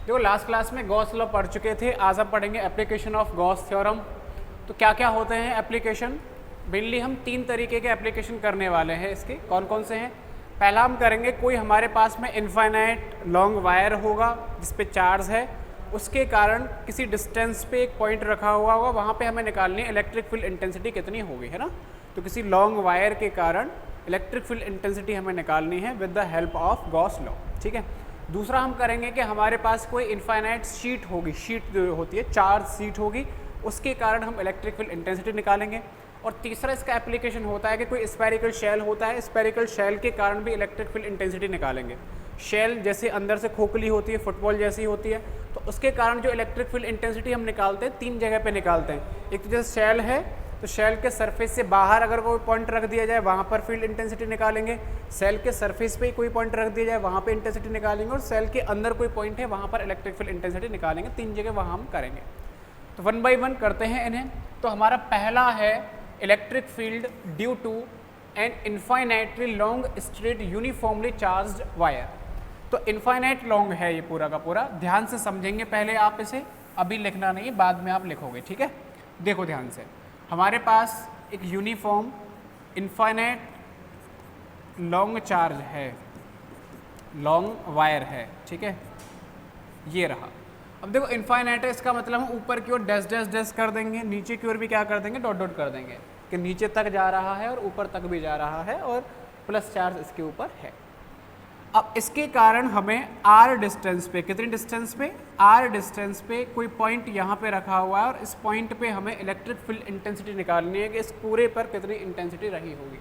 देखो last class में Gauss law पढ़ चुके थे, आज हम पढ़ेंगे एप्लीकेशन ऑफ गॉस थ्योरम। तो क्या क्या होते हैं एप्लीकेशन? मेनली हम 3 तरीके के एप्लीकेशन करने वाले हैं। इसके कौन कौन से हैं? पहला हम करेंगे, कोई हमारे पास में इनफाइनाइट लॉन्ग वायर होगा जिस पे चार्ज है, उसके कारण किसी डिस्टेंस पे एक पॉइंट रखा हुआ होगा, वहाँ पे हमें निकालनी है इलेक्ट्रिक फील्ड इंटेंसिटी कितनी होगी, है ना। तो किसी लॉन्ग वायर के कारण इलेक्ट्रिक फील्ड इंटेंसिटी हमें निकालनी है with the help of Gauss law, ठीक है। दूसरा हम करेंगे कि हमारे पास कोई इनफाइनाइट शीट होगी, शीट जो होती है चार्ज शीट होगी, उसके कारण हम इलेक्ट्रिक फील्ड इंटेंसिटी निकालेंगे। और तीसरा इसका एप्लीकेशन होता है कि कोई स्फेरिकल शेल होता है, स्फेरिकल शेल के कारण भी इलेक्ट्रिक फील्ड इंटेंसिटी निकालेंगे। शेल जैसे अंदर से खोखली होती है, फुटबॉल जैसी होती है, तो उसके कारण जो इलेक्ट्रिक फील्ड इंटेंसिटी हम निकालते हैं 3 जगह पे निकालते हैं। एक तो जैसे शेल है, तो शेल के सरफेस से बाहर अगर कोई पॉइंट रख दिया जाए वहाँ पर फील्ड इंटेंसिटी निकालेंगे, सेल के सरफेस पे कोई पॉइंट रख दिया जाए वहाँ पे इंटेंसिटी निकालेंगे, और सेल के अंदर कोई पॉइंट है वहाँ पर इलेक्ट्रिक फील्ड इंटेंसिटी निकालेंगे। 3 जगह वहाँ हम करेंगे। तो 1 बाय 1 करते हैं इन्हें। तो हमारा पहला है electric field due to an infinitely long straight uniformly charged wire. तो इनफाइनाइट लॉन्ग है ये पूरा का पूरा, ध्यान से समझेंगे पहले आप इसे, अभी लिखना नहीं, बाद में आप लिखोगे, ठीक है। देखो ध्यान से, हमारे पास एक यूनिफॉर्म इनफाइनाइट लॉन्ग चार्ज है, लॉन्ग वायर है, ठीक है, ये रहा। अब देखो इनफाइनाइट है, इसका मतलब हम ऊपर की ओर डैश डैश डैश कर देंगे, नीचे की ओर भी क्या कर देंगे, डॉट डॉट कर देंगे कि नीचे तक जा रहा है और ऊपर तक भी जा रहा है और प्लस चार्ज इसके ऊपर है। अब इसके कारण हमें आर डिस्टेंस पे, कितनी डिस्टेंस पे, आर डिस्टेंस पे कोई पॉइंट यहाँ पे रखा हुआ है, और इस पॉइंट पे हमें इलेक्ट्रिक फील्ड इंटेंसिटी निकालनी है कि इस पूरे पर कितनी इंटेंसिटी रही होगी।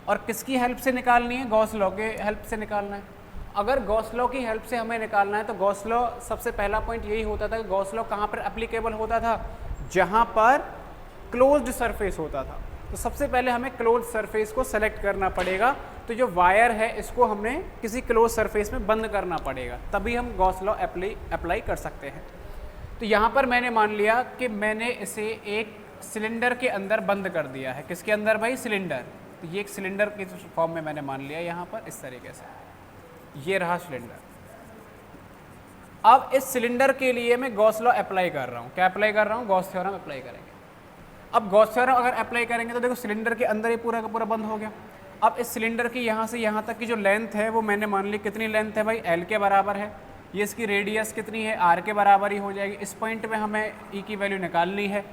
और किसकी हेल्प से निकालनी है? गॉस लॉ के हेल्प से निकालना है। अगर गॉस लॉ की हेल्प से हमें निकालना है तो गॉस लॉ, सबसे पहला पॉइंट यही होता था कि गॉस लॉ कहाँ पर एप्लीकेबल होता था? जहाँ पर क्लोज्ड सरफेस होता था। तो सबसे पहले हमें क्लोज सरफेस को सेलेक्ट करना पड़ेगा। तो जो वायर है इसको हमने किसी क्लोज सरफेस में बंद करना पड़ेगा, तभी हम गॉस लॉ अप्लाई कर सकते हैं। तो यहाँ पर मैंने मान लिया कि मैंने इसे एक सिलेंडर के अंदर बंद कर दिया है। किसके अंदर भाई? सिलेंडर। तो ये एक सिलेंडर के फॉर्म में मैंने मान लिया यहाँ पर इस तरीके से, ये रहा सिलेंडर। अब इस सिलेंडर के लिए मैं गॉस लॉ अप्लाई कर रहा हूँ। क्या अप्लाई कर रहा हूँ? गॉस थ्योरम अप्लाई करेंगे। अब गॉस थ्योरम अगर अप्लाई करेंगे तो देखो सिलेंडर के अंदर ये पूरा का पूरा बंद हो गया। अब इस सिलेंडर की यहाँ से यहाँ तक की जो लेंथ है वो मैंने मान ली, कितनी लेंथ है भाई? एल के बराबर है। ये इसकी रेडियस कितनी है? आर के बराबर ही हो जाएगी। इस पॉइंट पे हमें ई की वैल्यू निकालनी है।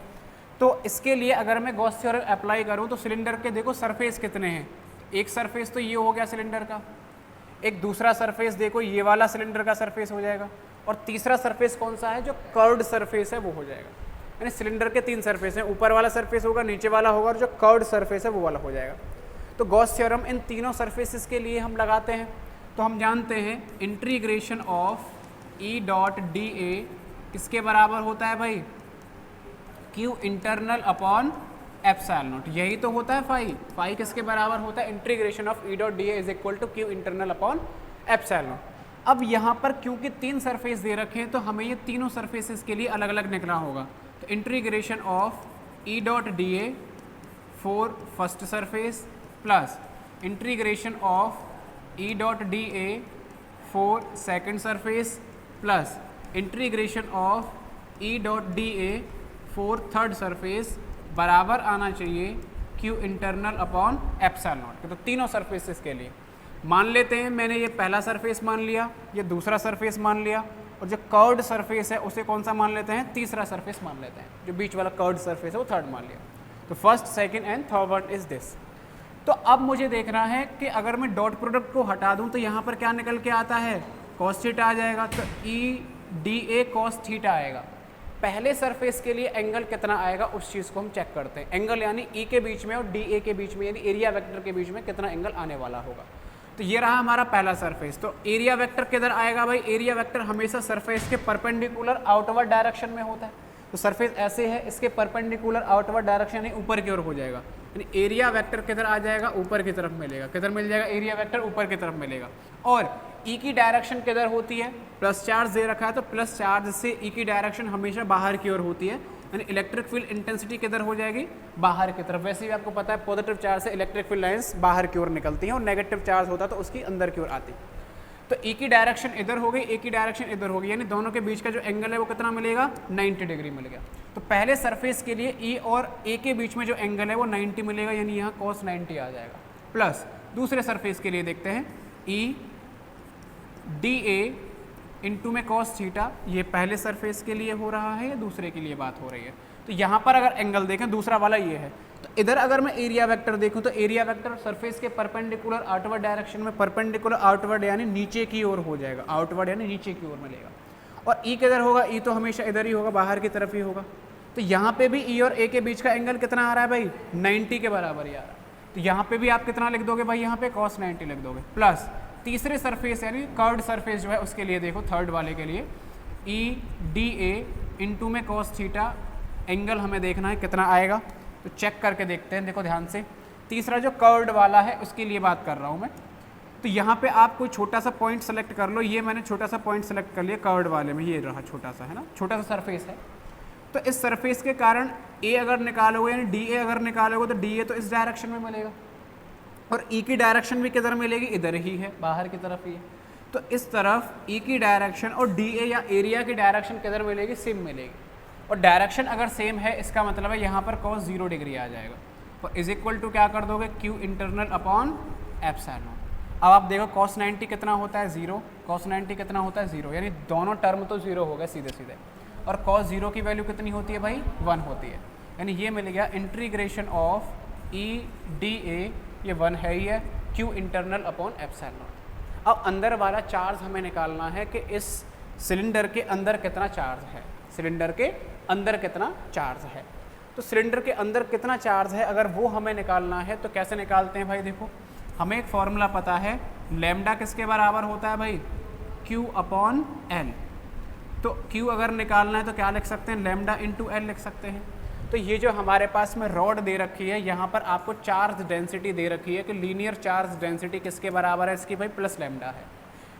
तो इसके लिए अगर मैं गॉस थ्योरम अप्लाई करूँ तो सिलेंडर के देखो सरफेस कितने हैं। एक सरफेस तो ये हो गया सिलेंडर का, एक दूसरा सरफेस देखो ये वाला सिलेंडर का सरफेस हो जाएगा, और तीसरा सरफेस कौन सा है? जो कर्व्ड सरफेस है वो हो जाएगा। यानी सिलेंडर के 3 सरफेस हैं, ऊपर वाला सरफेस होगा, नीचे वाला होगा, और जो कर्व्ड सरफेस है वो वाला हो जाएगा। तो गॉस थ्योरम इन तीनों सरफेसेस के लिए हम लगाते हैं। तो हम जानते हैं integration of E dot d ए किसके बराबर होता है भाई? Q internal upon epsilon naught. यही तो होता है फाई। फाई किसके बराबर होता है? Integration of E dot d A is equal to Q internal upon epsilon naught. अब यहाँ पर क्योंकि 3 सरफेस दे रखे हैं तो हमें ये तीनों सरफेसेस के लिए अलग अलग निकलना होगा। तो integration of E dot d A for first surface plus integration of E dot d A for second surface plus integration of E dot d A for third surface बराबर आना चाहिए Q internal upon epsilon naught. तो तीनों surfaces के लिए मान लेते हैं, मैंने ये पहला सरफेस मान लिया, ये दूसरा सरफेस मान लिया, और जो कर्व्ड सरफेस है उसे कौन सा मान लेते हैं? तीसरा सरफेस मान लेते हैं। जो बीच वाला कर्व्ड सरफेस है वो थर्ड मान लिया। तो first, second and third one is this. तो अब मुझे देखना है कि अगर मैं डॉट प्रोडक्ट को हटा दूं तो यहाँ पर क्या निकल के आता है? कॉस थीटा आ जाएगा। तो E D A cos theta आएगा। पहले सरफेस के लिए एंगल कितना आएगा उस चीज़ को हम चेक करते हैं। एंगल यानी ई के बीच में और डी ए के बीच में, यानी एरिया वेक्टर के बीच में कितना एंगल आने वाला होगा। तो ये रहा हमारा पहला सरफेस। तो एरिया वेक्टर किधर आएगा भाई? एरिया वेक्टर हमेशा सरफेस के परपेंडिकुलर आउटवर्ड डायरेक्शन में होता है। तो सरफेस ऐसे है, इसके परपेंडिकुलर आउटवर्ड डायरेक्शन यानी ऊपर की ओर हो जाएगा। यानी एरिया वेक्टर किधर आ जाएगा? ऊपर की तरफ मिलेगा। किधर मिल जाएगा? एरिया वेक्टर ऊपर की तरफ मिलेगा। और ई की डायरेक्शन किधर होती है? प्लस चार्ज दे रखा है तो प्लस चार्ज से ई की डायरेक्शन हमेशा बाहर की ओर होती है। यानी इलेक्ट्रिक फील्ड इंटेंसिटी किधर हो जाएगी? बाहर की तरफ। वैसे भी आपको पता है पॉजिटिव चार्ज से इलेक्ट्रिक फील्ड लाइंस बाहर की ओर निकलती हैं और नेगेटिव चार्ज होता तो उसकी अंदर की ओर आती। तो ई की डायरेक्शन इधर हो गई, ए की डायरेक्शन इधर हो गई, यानी दोनों के बीच का जो एंगल है वो कितना मिलेगा, 90 डिग्री मिल गया। तो पहले सरफेस के लिए ई और ए के बीच में जो एंगल है वो 90 मिलेगा, यानी यहाँ cos 90 आ जाएगा। प्लस दूसरे सरफेस के लिए देखते हैं, ई डी ए इंटू में cos थीटा, ये पहले सरफेस के लिए हो रहा है या दूसरे के लिए बात हो रही है। तो यहाँ पर अगर एंगल देखें दूसरा वाला ये है, तो इधर अगर मैं एरिया वेक्टर देखूँ तो एरिया वेक्टर सरफेस के परपेंडिकुलर आउटवर्ड डायरेक्शन में, परपेंडिकुलर आउटवर्ड यानी नीचे की ओर हो जाएगा, आउटवर्ड यानी नीचे की ओर मिलेगा। और ई किधर होगा, ई तो हमेशा इधर ही होगा, बाहर की तरफ ही होगा। तो यहाँ पे भी ई और ए के बीच का एंगल कितना आ रहा है भाई, 90 के बराबर ही आ रहा है। तो यहाँ पे भी आप कितना लिख दोगे भाई, यहाँ पे cos 90 लिख दोगे। प्लस तीसरे सरफेस यानी कर्व्ड सरफेस जो है उसके लिए देखो, थर्ड वाले के लिए ई डी ए इंटू में cos थीटा, एंगल हमें देखना है कितना आएगा, तो चेक करके देखते हैं। देखो ध्यान से, तीसरा जो कर्व्ड वाला है उसके लिए बात कर रहा हूँ मैं। तो यहाँ पे आप कोई छोटा सा पॉइंट सेलेक्ट कर लो, ये मैंने छोटा सा पॉइंट सेलेक्ट कर लिया कर्व्ड वाले में, ये रहा छोटा सा, है ना, छोटा सा सरफेस है। तो इस सरफेस के कारण ए अगर निकालोगे यानी डी ए अगर निकालोगे तो डी ए तो इस डायरेक्शन में मिलेगा, और ई की डायरेक्शन भी किधर मिलेगी, इधर ही है, बाहर की तरफ ही है। तो इस तरफ ई की डायरेक्शन और डी ए या एरिया की डायरेक्शन किधर मिलेगी, सेम मिलेगी। और डायरेक्शन अगर सेम है इसका मतलब है यहाँ पर cos 0 डिग्री आ जाएगा। और इज इक्वल टू क्या कर दोगे, Q इंटरनल अपॉन एप्सिलॉन। अब आप देखो cos 90 कितना होता है, 0, cos 90 कितना होता है, 0, यानी दोनों टर्म तो 0 हो गए सीधे सीधे। और cos 0 की वैल्यू कितनी होती है भाई, 1 होती है, यानी ये मिल गया integration of E D A, ये 1 है ही है, Q इंटरनल अपॉन एप्सिलॉन। अब अंदर वाला चार्ज हमें निकालना है कि इस सिलेंडर के अंदर कितना चार्ज है, सिलेंडर के अंदर कितना चार्ज है। तो सिलेंडर के अंदर कितना चार्ज है अगर वो हमें निकालना है तो कैसे निकालते हैं भाई, देखो हमें एक फॉर्मूला पता है, लैम्डा किसके बराबर होता है भाई, Q अपॉन L। तो Q अगर निकालना है तो क्या लिख सकते हैं, लैम्डा इंटू L लिख सकते हैं। तो ये जो हमारे पास में रॉड दे रखी है, यहाँ पर आपको चार्ज डेंसिटी दे रखी है कि लीनियर चार्ज डेंसिटी किसके बराबर है इसकी भाई, प्लस लैम्डा है।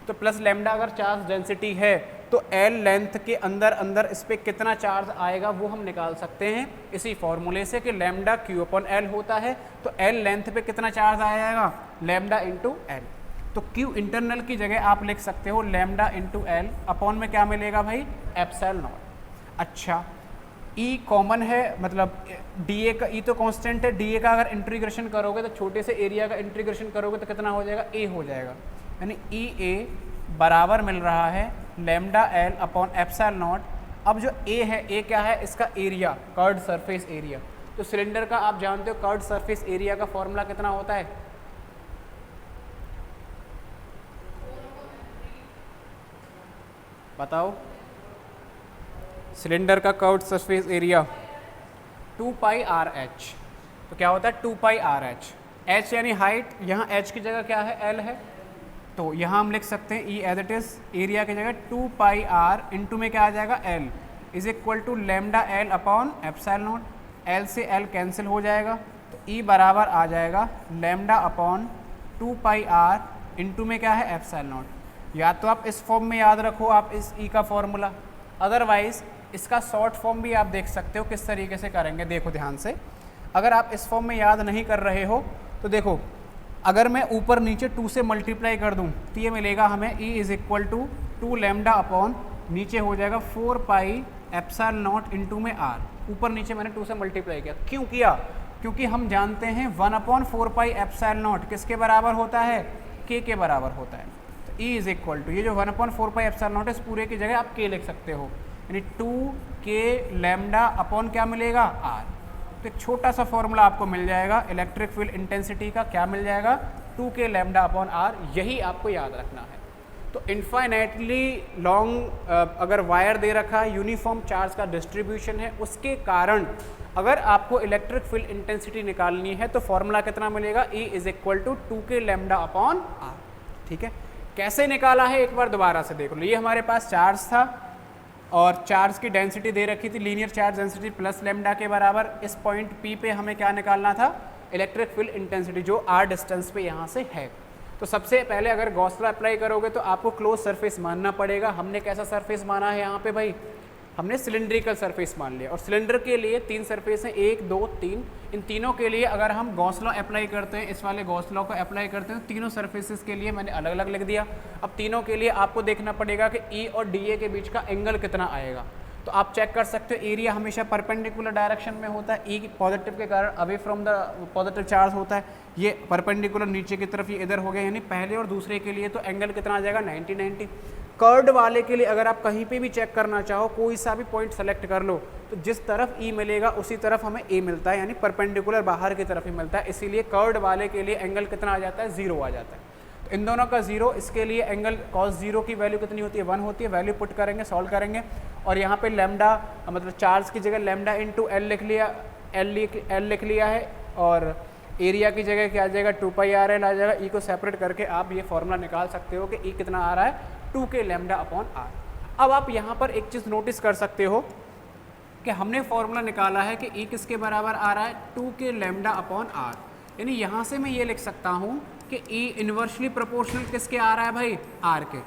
तो प्लस लैम्डा अगर चार्ज डेंसिटी है तो L लेंथ के अंदर अंदर इस पर कितना चार्ज आएगा वो हम निकाल सकते हैं इसी फॉर्मूले से कि लैम्डा Q अपॉन L होता है। तो L लेंथ पे कितना चार्ज आ जाएगा, लैम्डा इंटू L। तो Q इंटरनल की जगह आप लिख सकते हो लैम्डा इंटू L, अपॉन में क्या मिलेगा भाई, एप्सिलॉन नॉट। अच्छा, E कॉमन है, मतलब DA का E तो कांस्टेंट है, DA का अगर इंटीग्रेशन करोगे तो छोटे से एरिया का इंटीग्रेशन करोगे तो कितना हो जाएगा, A हो जाएगा, यानी EA बराबर मिल रहा है lambda L upon epsilon naught. अब जो A है, A क्या है, इसका एरिया, कर्व्ड सरफेस एरिया। तो सिलेंडर का आप जानते हो कर्व्ड सरफेस एरिया का फॉर्मूला कितना होता है, बताओ, सिलेंडर का curved surface area 2 pi R H. तो क्या होता है 2 पाई आर एच, एच यानी हाइट, यहाँ एच की जगह क्या है, एल है। तो यहाँ हम लिख सकते हैं ई एज इट इज, एरिया की जगह 2 पाई आर इंटू में क्या आ जाएगा, L is equal to lambda L upon epsilon naught. L से एल कैंसिल हो जाएगा, तो ई बराबर आ जाएगा lambda upon 2 pi R into में क्या है, एप्सिलॉन नॉट। या तो आप इस फॉर्म में याद रखो आप इस ई का फॉर्मूला, अदरवाइज इसका शॉर्ट फॉर्म भी आप देख सकते हो किस तरीके से करेंगे। देखो ध्यान से, अगर आप इस फॉर्म में याद नहीं कर रहे हो तो देखो, अगर मैं ऊपर नीचे 2 से मल्टीप्लाई कर दूं तो ये मिलेगा हमें E is equal to 2 lambda upon, नीचे हो जाएगा 4 पाई एप्सिलॉन नॉट इंटू में R। ऊपर नीचे मैंने 2 से मल्टीप्लाई किया, क्यों किया, क्योंकि हम जानते हैं 1 अपॉन 4 पाई एप्सिलॉन नॉट किसके बराबर होता है, K के बराबर होता है। तो E इज इक्वल टू, ये जो 1 अपॉन 4 पाई एप्सिलॉन नॉट है इस पूरे की जगह आप K लिख सकते हो, यानी 2K लैम्डा अपॉन क्या मिलेगा, R। तो एक छोटा सा फॉर्मूला आपको मिल जाएगा इलेक्ट्रिक फील्ड इंटेंसिटी का, क्या मिल जाएगा, 2K लैम्डा अपॉन R। यही आपको याद रखना है। तो इनफाइनाइटली लॉन्ग अगर वायर दे रखा है, यूनिफॉर्म चार्ज का डिस्ट्रीब्यूशन है, उसके कारण अगर आपको इलेक्ट्रिक फील्ड इंटेंसिटी निकालनी है तो फॉर्मूला कितना मिलेगा, E is equal to 2K lambda upon R। ठीक है, कैसे निकाला है एक बार दोबारा से देख लो। ये हमारे पास चार्ज था और चार्ज की डेंसिटी दे रखी थी, linear charge density plus lambda के बराबर। इस पॉइंट P पे हमें क्या निकालना था, इलेक्ट्रिक फील्ड इंटेंसिटी, जो R डिस्टेंस पे यहाँ से है। तो सबसे पहले अगर गॉस लॉ अप्लाई करोगे तो आपको क्लोज सरफेस मानना पड़ेगा। हमने कैसा सरफेस माना है यहाँ पे भाई, हमने सिलेंड्रिकल सरफेस मान लिया, और सिलेंडर के लिए 3 सरफेस हैं, 1 2 3। इन तीनों के लिए अगर हम गॉस लॉ अप्लाई करते हैं, इस वाले गॉस लॉ को अप्लाई करते हैं, तो तीनों सरफेसेस के लिए मैंने अलग अलग लिख दिया। अब तीनों के लिए आपको देखना पड़ेगा कि ई और डी ए के बीच का एंगल कितना आएगा। तो आप चेक कर सकते हो, एरिया हमेशा परपेंडिकुलर डायरेक्शन में होता है, ई पॉजिटिव के कारण away from the positive charge होता है, ये परपेंडिकुलर नीचे की तरफ, ये इधर हो गया, यानी पहले और दूसरे के लिए तो एंगल कितना आ जाएगा 90-90। कर्ड वाले के लिए अगर आप कहीं पे भी चेक करना चाहो, कोई सा भी पॉइंट सेलेक्ट कर लो, तो जिस तरफ ई मिलेगा उसी तरफ हमें ए मिलता है, यानी परपेंडिकुलर बाहर की तरफ ही मिलता है, इसीलिए कर्ड वाले के लिए एंगल कितना आ जाता है 0 आ जाता है। तो इन दोनों का 0, इसके लिए एंगल cos 0 की वैल्यू कितनी होती है 1 होती है, वैल्यू पुट करेंगे, सॉल्व करेंगे, और यहाँ पे लैम्डा मतलब चार्ज की जगह लैम्डा इंटू एल लिख लिया, एल लिख लिया है, और एरिया की जगह क्या आ जाएगा 2πr आ जाएगा। ई को सेपरेट करके आप ये फॉर्मूला निकाल सकते हो कि ई कितना आ रहा है 2k लैम्डा अपॉन आर। अब आप यहाँ पर एक चीज़ नोटिस कर सकते हो कि हमने फॉर्मूला निकाला है कि ई किसके बराबर आ रहा है 2k लैम्डा अपॉन आर, यानी यहाँ से मैं ये लिख सकता हूँ कि ई इन्वर्सली प्रोपोर्शनल किसके आ रहा है भाई आर के,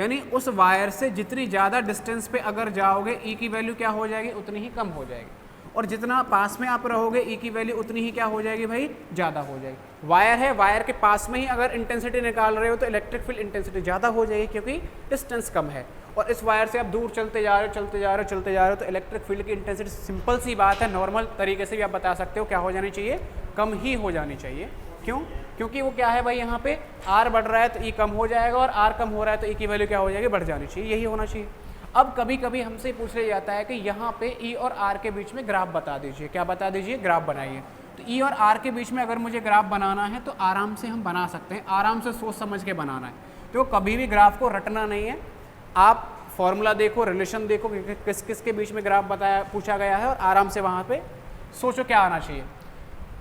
यानी उस वायर से जितनी ज़्यादा डिस्टेंस पे अगर जाओगे ई की वैल्यू क्या हो जाएगी उतनी ही कम हो जाएगी, और जितना पास में आप रहोगे ई की वैल्यू उतनी ही क्या हो जाएगी भाई ज़्यादा हो जाएगी। वायर है, वायर के पास में ही अगर इंटेंसिटी निकाल रहे हो तो इलेक्ट्रिक फील्ड इंटेंसिटी ज़्यादा हो जाएगी क्योंकि डिस्टेंस कम है, और इस वायर से आप दूर चलते जा रहे हो चलते जा रहे हो चलते जा रहे हो तो इलेक्ट्रिक फील्ड की इंटेंसिटी सिंपल सी बात है, नॉर्मल तरीके से भी आप बता सकते हो क्या हो जानी चाहिए, कम ही हो जानी चाहिए। क्यों? क्योंकि वो क्या है भाई यहाँ पे आर बढ़ रहा है तो ई कम हो जाएगा, और आर कम हो रहा है तो ई की वैल्यू क्या हो जाएगी बढ़ जानी चाहिए, यही होना चाहिए। अब कभी कभी हमसे पूछ लिया जाता है कि यहाँ पे ई और आर के बीच में ग्राफ बता दीजिए, क्या बता दीजिए, ग्राफ बनाइए। तो ई और आर के बीच में अगर मुझे ग्राफ बनाना है तो आराम से हम बना सकते हैं, आराम से सोच समझ के बनाना है, तो कभी भी ग्राफ को रटना नहीं है, आप फॉर्मूला देखो, रिलेशन देखो कि किस किस के बीच में ग्राफ बताया पूछा गया है, और आराम से वहाँ पे सोचो क्या आना चाहिए।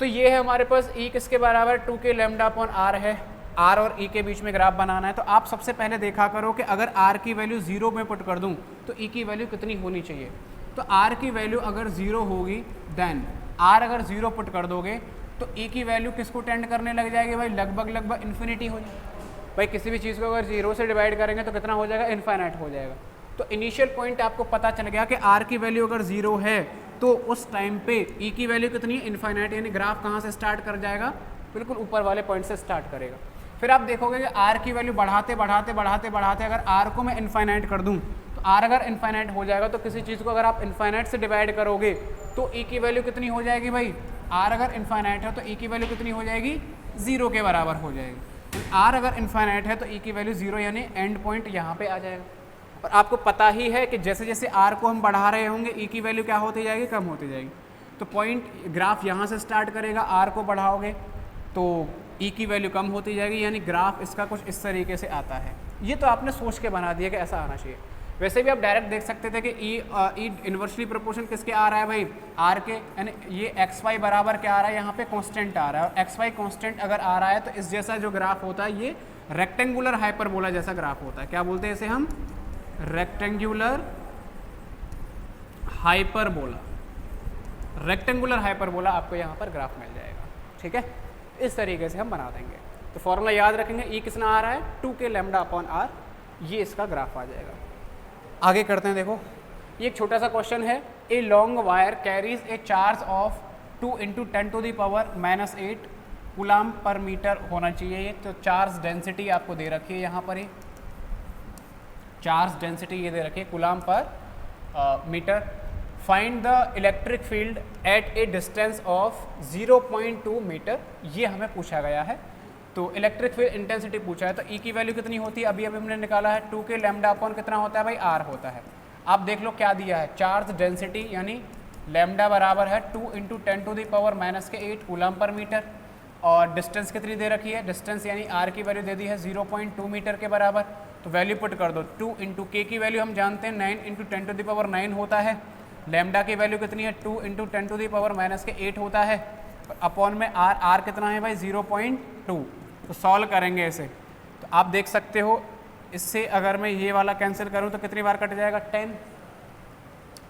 तो ये है हमारे पास ई किसके बराबर 2k लैम्डा अपॉन आर है, आर और ई के बीच में ग्राफ बनाना है। तो आप सबसे पहले देखा करो कि अगर आर की वैल्यू 0 में पुट कर दूं तो ई की वैल्यू कितनी होनी चाहिए। तो आर की वैल्यू अगर 0 होगी देन आर अगर 0 पुट कर दोगे तो ई की वैल्यू किसको टेंड करने लग जाएगी भाई, लगभग इन्फिनिटी हो जाएगी। भाई किसी भी चीज़ को अगर 0 से डिवाइड करेंगे तो कितना हो जाएगा, इनफाइनाइट हो जाएगा। तो इनिशियल पॉइंट आपको पता चल गया कि आर की वैल्यू अगर 0 है तो उस टाइम पे ई की वैल्यू कितनी है, इनफाइनाइट, यानी ग्राफ कहाँ से स्टार्ट कर जाएगा, बिल्कुल ऊपर वाले पॉइंट से स्टार्ट करेगा। फिर आप देखोगे कि आर की वैल्यू बढ़ाते बढ़ाते बढ़ाते बढ़ाते अगर आर को मैं इनफाइनाइट कर दूं तो आर अगर इनफाइनाइट हो जाएगा तो किसी चीज़ को अगर आप इनफाइनाइट से डिवाइड करोगे तो ई की वैल्यू कितनी हो जाएगी भाई, आर अगर इनफाइनाइट है तो ई की वैल्यू कितनी हो जाएगी 0 के बराबर हो जाएगी। आर अगर इनफाइनाइट है तो ई की वैल्यू 0 यानी एंड पॉइंट यहाँ पे आ जाएगा। और आपको पता ही है कि जैसे जैसे आर को हम बढ़ा रहे होंगे ई की वैल्यू क्या होती जाएगी, कम होती जाएगी। तो पॉइंट ग्राफ यहाँ से स्टार्ट करेगा, आर को बढ़ाओगे तो ई की वैल्यू कम होती जाएगी, यानी ग्राफ इसका कुछ इस तरीके से आता है। ये तो आपने सोच के बना दिया कि ऐसा आना चाहिए। वैसे भी आप डायरेक्ट देख सकते थे कि ई इन्वर्सली प्रोपोर्शन किसके आ रहा है भाई, आर के, यानी ये एक्स वाई बराबर क्या आ रहा है, यहाँ पे कांस्टेंट आ रहा है, और एक्स वाई कांस्टेंट अगर आ रहा है तो इस जैसा जो ग्राफ होता है ये रेक्टेंगुलर हाइपरबोला जैसा ग्राफ होता है। क्या बोलते हैं इसे हम, रेक्टेंगुलर हाइपरबोला। रेक्टेंगुलर हाइपरबोला आपको यहाँ पर ग्राफ मिल जाएगा, ठीक है। इस तरीके से हम बना देंगे। तो फॉर्मूला याद रखेंगे, ई कितना आ रहा है 2k लैम्डा अपॉन आर, ये इसका ग्राफ आ जाएगा। आगे करते हैं, देखो ये एक छोटा सा क्वेश्चन है। A long wire carries A charge of 2 × 10⁻⁻8 coulomb per metre होना चाहिए ये। तो चार्ज डेंसिटी आपको दे रखी है यहाँ पर, ही चार्ज डेंसिटी ये दे रखी है coulomb per metre. Find the electric field at a distance of 0.2 metre, ये हमें पूछा गया है। तो इलेक्ट्रिक फील्ड इंटेंसिटी पूछा है, तो ई की वैल्यू कितनी होती है, अभी हमने निकाला है 2k लैम्डा अपॉन कितना होता है भाई, आर होता है। आप देख लो क्या दिया है, चार्ज डेंसिटी यानी लैम्डा बराबर है 2 × 10⁻⁻8 कूलाम पर मीटर, और डिस्टेंस कितनी दे रखी है, डिस्टेंस यानी आर की वैल्यू दे दी है 0.2 मीटर के बराबर। तो वैल्यू पुट कर दो, 2 × k की वैल्यू हम जानते हैं 9 × 10⁻9 होता है, लैम्डा की वैल्यू कितनी है 2 × 10⁻⁻8 होता है, अपॉन में आर कितना है भाई 0.2। तो सॉल्व करेंगे इसे, तो आप देख सकते हो इससे अगर मैं ये वाला कैंसिल करूं तो कितनी बार कट जाएगा 10,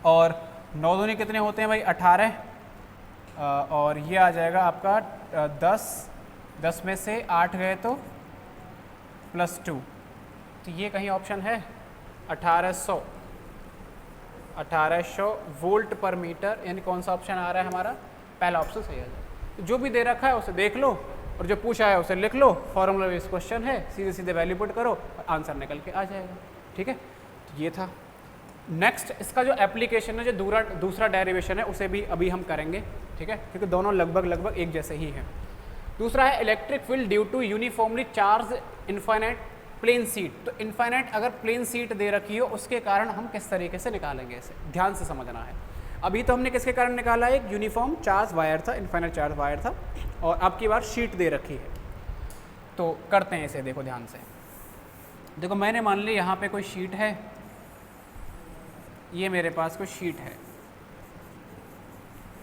और 9 दूनी कितने होते हैं भाई 18, और ये आ जाएगा आपका 10 में से 8 गए तो +2, तो ये कहीं ऑप्शन है 1800, 1800 वोल्ट पर मीटर, यानी कौन सा ऑप्शन आ रहा है हमारा, पहला ऑप्शन सही आ जाए। तो जो भी दे रखा है उसे देख लो और जो पूछा है उसे लिख लो, फॉर्मूला बेस्ड क्वेश्चन है, सीधे सीधे वैल्यू पुट करो और आंसर निकल के आ जाएगा। ठीक है, तो ये था। नेक्स्ट इसका जो एप्लीकेशन है, जो दूसरा डेरिवेशन है, उसे भी अभी हम करेंगे। ठीक है, क्योंकि दोनों लगभग एक जैसे ही हैं। दूसरा है electric field due to uniformly charge infinite plane sheet. तो इनफाइनाइट अगर प्लेन सीट दे रखी हो उसके कारण हम किस तरीके से निकालेंगे, इसे ध्यान से समझना है। अभी तो हमने किसके कारण निकाला, एक यूनिफॉर्म चार्ज वायर था, इनफाइनाइट चार्ज वायर था, और अब की बार शीट दे रखी है। तो करते हैं इसे, देखो ध्यान से। देखो मैंने मान ली यहाँ पे कोई शीट है, ये मेरे पास कोई शीट है,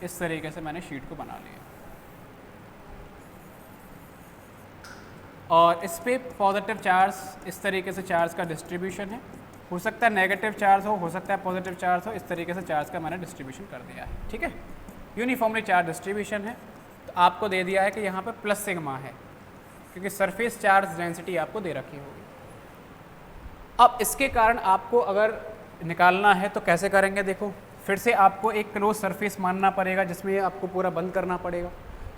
इस तरीके से मैंने शीट को बना लिया और इस पे पॉजिटिव चार्ज, इस तरीके से चार्ज का डिस्ट्रीब्यूशन है। हो सकता है नेगेटिव चार्ज हो सकता है पॉजिटिव चार्ज हो, इस तरीके से चार्ज का मैंने डिस्ट्रीब्यूशन कर दिया है। ठीक है, यूनिफॉर्मली चार्ज डिस्ट्रीब्यूशन है। तो आपको दे दिया है कि यहाँ पे प्लस सिग्मा है, क्योंकि सरफेस चार्ज डेंसिटी आपको दे रखी होगी। अब इसके कारण आपको अगर निकालना है तो कैसे करेंगे, देखो फिर से आपको एक क्लोज सरफेस मानना पड़ेगा जिसमें आपको पूरा बंद करना पड़ेगा।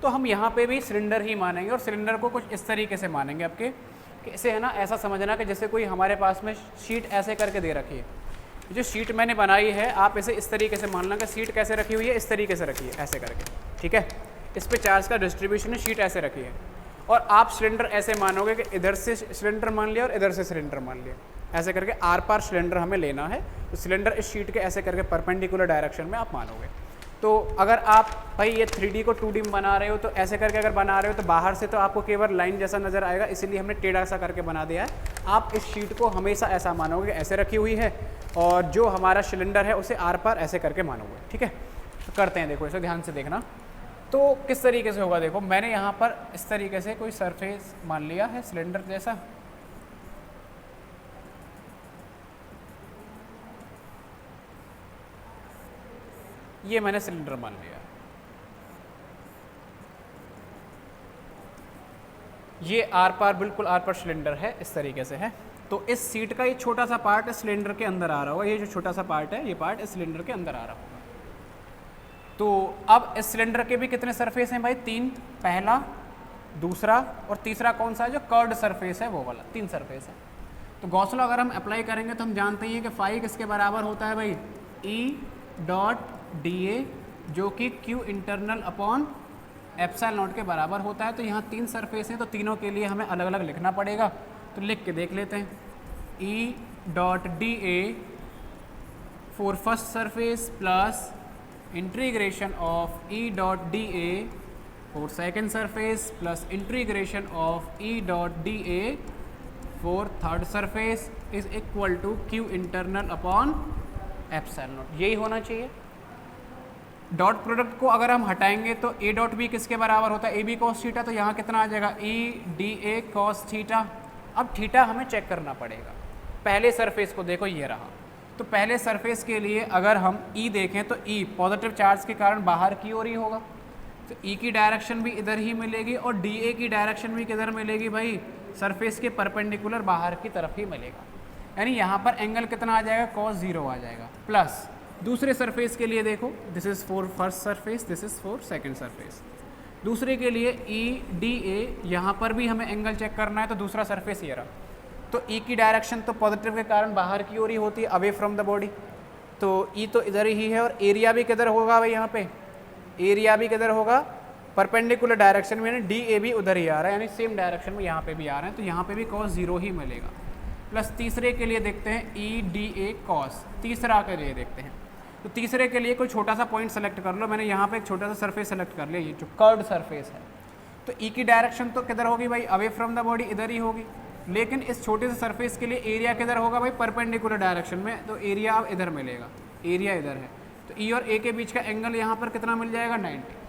तो हम यहाँ पे भी सिलेंडर ही मानेंगे और सिलेंडर को कुछ इस तरीके से मानेंगे आपके, कि इसे है ना ऐसा समझना कि जैसे कोई हमारे पास में शीट ऐसे करके दे रखी है। जो शीट मैंने बनाई है आप इसे इस तरीके से मान लें कि शीट कैसे रखी हुई है, इस तरीके से रखी है ऐसे करके। ठीक है, इस पे चार्ज का डिस्ट्रीब्यूशन है, शीट ऐसे रखी है, और आप सिलेंडर ऐसे मानोगे कि इधर से सिलेंडर मान लिया और इधर से सिलेंडर मान लिया, ऐसे करके आर पार सिलेंडर हमें लेना है। तो सिलेंडर इस शीट के ऐसे करके परपेंडिकुलर डायरेक्शन में आप मानोगे। तो अगर आप भाई ये 3D को 2D में बना रहे हो तो ऐसे करके अगर बना रहे हो तो बाहर से तो आपको केवल लाइन जैसा नज़र आएगा, इसीलिए हमने टेढ़ा सा करके बना दिया है। आप इस शीट को हमेशा ऐसा मानोगे ऐसे रखी हुई है, और जो हमारा सिलेंडर है उसे आर पार ऐसे करके मानोगे। ठीक है, तो करते हैं, देखो इसे ध्यान से देखना। तो किस तरीके से होगा, देखो मैंने यहाँ पर इस तरीके से कोई सरफेस मान लिया है सिलेंडर जैसा, ये मैंने सिलेंडर मान लिया, ये आर पार बिल्कुल आर पार सिलेंडर है, इस तरीके से है। तो इस सीट का ये छोटा सा पार्ट इस सिलेंडर के अंदर आ रहा होगा, ये जो छोटा सा पार्ट है ये पार्ट इस सिलेंडर के अंदर आ रहा होगा। तो अब इस सिलेंडर के भी कितने सरफेस हैं भाई, 3, पहला, दूसरा और तीसरा कौन सा है, जो कर्व्ड सरफेस है वो वाला, 3 सरफेस है। तो गॉस लॉ अगर हम अप्लाई करेंगे तो हम जानते हैं कि फाई किसके बराबर होता है भाई, E डॉट dA, जो कि Q internal upon epsilon not के बराबर होता है। तो यहाँ 3 सरफेस हैं, तो तीनों के लिए हमें अलग अलग लिखना पड़ेगा। तो लिख के देख लेते हैं, E dot dA for first surface plus integration of E dot dA for second surface plus integration of E dot dA for third surface is equal to Q internal upon epsilon naught. यही होना चाहिए। Dot product को अगर हम हटाएंगे तो ए dot B किसके बराबर होता है, ए बी कॉस थीटा, तो यहाँ कितना आ जाएगा, E D A cos theta. अब थीटा हमें चेक करना पड़ेगा। पहले सरफेस को देखो, ये रहा। तो पहले सरफेस के लिए अगर हम ई देखें तो ई पॉजिटिव चार्ज के कारण बाहर की ओर ही होगा, तो ई की डायरेक्शन भी इधर ही मिलेगी और डी ए की डायरेक्शन भी किधर मिलेगी भाई, सरफेस के परपेंडिकुलर बाहर की तरफ ही मिलेगा। यानी यहाँ पर एंगल कितना आ जाएगा, cos 0 आ जाएगा। प्लस दूसरे सरफेस के लिए देखो, this is for first surface, this is for second surface. दूसरे के लिए ई डी ए, यहाँ पर भी हमें एंगल चेक करना है, तो दूसरा सरफेस ये रहा। तो ई की डायरेक्शन तो पॉजिटिव के कारण बाहर की ओर ही होती है, अवे फ्रॉम द बॉडी। तो ई तो इधर ही है और एरिया भी किधर होगा भाई, यहाँ पे एरिया भी किधर होगा, परपेंडिकुलर डायरेक्शन में, यानी डी ए भी उधर ही आ रहा है, यानी सेम डायरेक्शन में यहाँ पे भी आ रहे हैं, तो यहाँ पे भी cos 0 ही मिलेगा। प्लस तीसरे के लिए देखते हैं ई डी ए कॉस, तीसरा के लिए देखते हैं। तो तीसरे के लिए कोई छोटा सा पॉइंट सेलेक्ट कर लो, मैंने यहाँ पे एक छोटा सा सरफेस सेलेक्ट कर लिया, ये जो कर्व्ड सरफेस है। तो ई की डायरेक्शन तो किधर होगी भाई, अवे फ्रॉम द बॉडी, इधर ही होगी। लेकिन इस छोटे से सरफेस के लिए एरिया किधर होगा भाई, परपेंडिकुलर डायरेक्शन में, तो एरिया अब इधर मिलेगा, एरिया इधर है। तो ई और ए के बीच का एंगल यहाँ पर कितना मिल जाएगा, 90।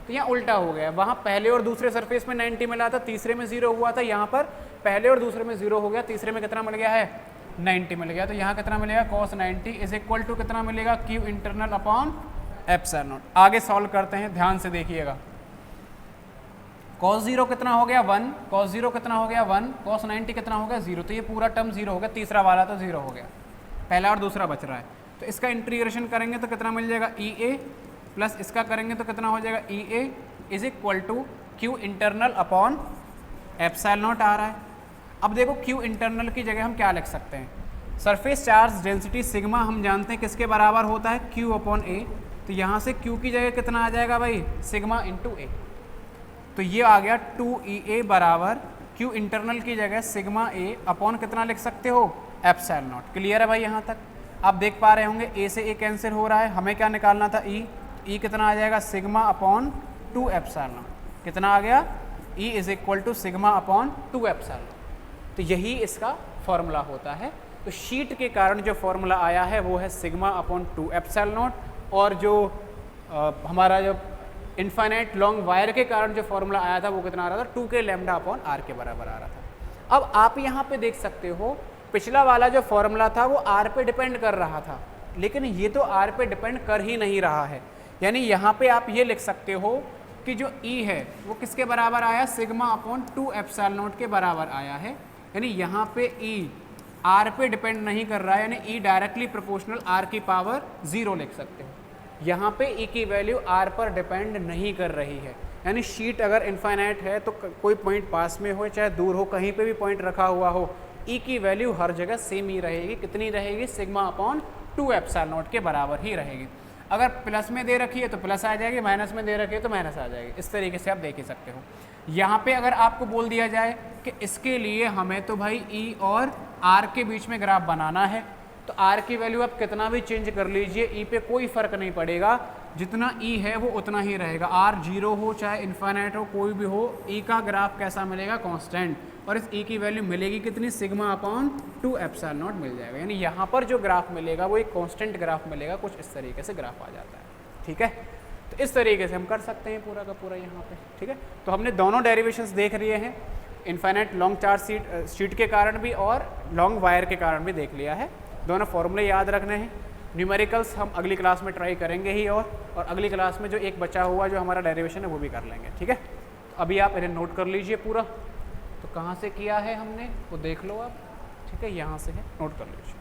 तो यहाँ उल्टा हो गया, वहाँ पहले और दूसरे सरफेस में 90 मिला था, तीसरे में 0 हुआ था, यहाँ पर पहले और दूसरे में 0 हो गया, तीसरे में कितना मिल गया है, 90 मिल गया। तो यहाँ कितना मिलेगा, cos 90 इज इक्वल टू कितना मिलेगा, Q internal upon epsilon not. आगे सॉल्व करते हैं, ध्यान से देखिएगा। cos 0 कितना हो गया, 1, cos 0 कितना हो गया, 1, cos 90 कितना हो गया, 0। तो ये पूरा टर्म 0 हो गया, तीसरा वाला तो 0 हो गया, पहला और दूसरा बच रहा है। तो इसका इंटीग्रेशन करेंगे तो कितना मिल जाएगा ई ए प्लस इसका करेंगे तो कितना हो जाएगा E A is equal to Q internal upon epsilon not आ रहा है। अब देखो क्यू इंटरनल की जगह हम क्या लिख सकते हैं, सरफेस चार्ज डेंसिटी सिग्मा हम जानते हैं किसके बराबर होता है, क्यू अपॉन ए। तो यहाँ से क्यू की जगह कितना आ जाएगा भाई, सिग्मा इंटू ए। तो ये आ गया 2EA बराबर क्यू इंटरनल की जगह सिग्मा ए अपॉन कितना लिख सकते हो, एप्सिलॉन नॉट। क्लियर है भाई यहाँ तक? आप देख पा रहे होंगे ए से ए कैंसिल हो रहा है, हमें क्या निकालना था, ई कितना आ जाएगा, सिग्मा अपॉन 2 एप्सिलॉन नॉट। कितना आ गया, E is equal to sigma upon 2 epsilon naught. तो यही इसका फॉर्मूला होता है। तो शीट के कारण जो फॉर्मूला आया है वो है सिग्मा अपॉन 2 एप्सिलॉन नॉट, और जो हमारा जो इनफाइनाइट लॉन्ग वायर के कारण जो फॉर्मूला आया था वो कितना आ रहा था, 2k लैम्डा अपॉन आर के बराबर आ रहा था। अब आप यहाँ पे देख सकते हो पिछला वाला जो फॉर्मूला था वो आर पे डिपेंड कर रहा था, लेकिन ये तो आर पे डिपेंड कर ही नहीं रहा है। यानी यहाँ पे आप ये लिख सकते हो कि जो ई है वो किसके बराबर आया, सिग्मा अपॉन 2 एप्सिलॉन नॉट के बराबर आया है। यानी यहाँ पे ई आर पे डिपेंड नहीं कर रहा है, यानी ई डायरेक्टली प्रोपोर्शनल आर की पावर 0 लिख सकते हो। यहाँ पे ई की वैल्यू आर पर डिपेंड नहीं कर रही है। यानी शीट अगर इनफाइनाइट है तो कोई पॉइंट पास में हो चाहे दूर हो, कहीं पे भी पॉइंट रखा हुआ हो, ई की वैल्यू हर जगह सेम ही रहेगी। कितनी रहेगी, सिग्मा अपॉन 2 एप्सिलॉन नॉट के बराबर ही रहेगी। अगर प्लस में दे रखी है तो प्लस आ जाएगी, माइनस में दे रखी है तो माइनस आ जाएगी। इस तरीके से आप देख ही सकते हो। यहाँ पे अगर आपको बोल दिया जाए कि इसके लिए हमें तो भाई ई और आर के बीच में ग्राफ बनाना है, तो आर की वैल्यू आप कितना भी चेंज कर लीजिए, ई पे कोई फर्क नहीं पड़ेगा, जितना ई है वो उतना ही रहेगा। आर 0 हो चाहे इन्फाइनाइट हो, कोई भी हो, ई का ग्राफ कैसा मिलेगा, कांस्टेंट। और इस ई की वैल्यू मिलेगी कितनी, सिग्मा अपॉन 2 एप्सिलॉन नॉट मिल जाएगा। यानी यहाँ पर जो ग्राफ मिलेगा वो एक कांस्टेंट ग्राफ मिलेगा, कुछ इस तरीके से ग्राफ आ जाता है। ठीक है, तो इस तरीके से हम कर सकते हैं पूरा का पूरा यहाँ पे। ठीक है, तो हमने दोनों डेरिवेशंस देख लिए हैं, इन्फाइनाइट लॉन्ग चार्ज शीट के कारण भी और लॉन्ग वायर के कारण भी देख लिया है। दोनों फॉर्मूले याद रखने हैं। न्यूमेरिकल्स हम अगली क्लास में ट्राई करेंगे ही, और अगली क्लास में जो एक बचा हुआ जो हमारा डेरिवेशन है वो भी कर लेंगे। ठीक है, तो अभी आप इन्हें नोट कर लीजिए पूरा। तो कहाँ से किया है हमने वो देख लो आप। ठीक है, यहाँ से है, नोट कर लीजिए।